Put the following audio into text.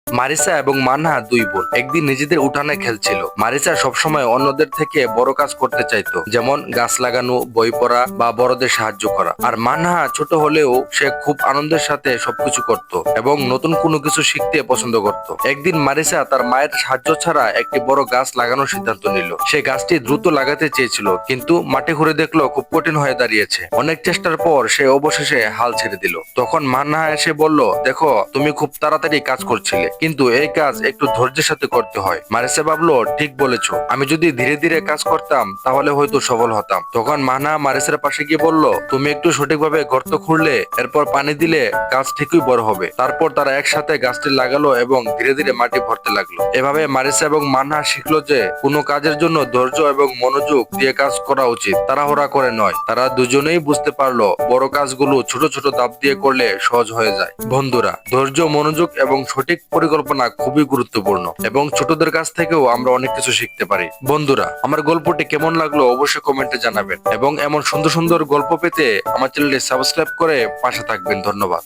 Marisa এবং মানহা দুই বোন একদিন নিজেদের উঠানে খেলছিল। মারিসা সবসময় অন্যদের থেকে বড় কাজ করতে চাইতো, যেমন গাছ লাগানো, বই পড়া বা বড়দের সাহায্য করা। আর মানহা ছোট হলেও সে খুব আনন্দের সাথে সবকিছু করত এবং নতুন কোনো কিছু শিখতে পছন্দ করত। একদিন মারিসা তার মায়ের সাহায্য ছাড়া একটি বড় গাছ লাগানোর সিদ্ধান্ত নিল। সে গাছটি দ্রুত লাগাতে চেয়েছিল, কিন্তু মাটি ঘুরে দেখলো খুব কঠিন হয়ে দাঁড়িয়েছে। অনেক চেষ্টার পর সে অবশেষে হাল ছেড়ে দিল। তখন মানহা এসে বলল, দেখো, তুমি খুব তাড়াতাড়ি কাজ করছিলে, কিন্তু এই কাজ একটু ধৈর্যের সাথে করতে হয়। মারিসা ভাবলো, ঠিক বলেছো, আমি যদি ধীরে ধীরে কাজ করতাম তাহলে হয়তো সফল হতাম। তখন মানহা মারিসার পাশে গিয়ে বলল, তুমি একটু সঠিকভাবে গর্ত খুঁড়লে, এরপর পানি দিলে গাছ ঠিকই বড় হবে। তারপর তারা একসাথে গাছটি লাগালো এবং ধীরে ধীরে মাটি ভরতে লাগলো। এভাবে মারিসা এবং মানহা শিখলো যে কোনো কাজের জন্য ধৈর্য এবং মনোযোগ দিয়ে কাজ করা উচিত, তাড়াহুড়া করে নয়। তারা দুজনেই বুঝতে পারলো বড় কাজগুলো ছোট ছোট ধাপ দিয়ে করলে সহজ হয়ে যায়। বন্ধুরা, ধৈর্য, মনোযোগ এবং সঠিক পরিকল্পনা খুবই গুরুত্বপূর্ণ এবং ছোটদের কাছ থেকেও আমরা অনেক কিছু শিখতে পারি। বন্ধুরা, আমার গল্পটি কেমন লাগলো অবশ্যই কমেন্টে জানাবেন এবং এমন সুন্দর সুন্দর গল্প পেতে আমার চ্যানেলটি সাবস্ক্রাইব করে পাশে থাকবেন। ধন্যবাদ।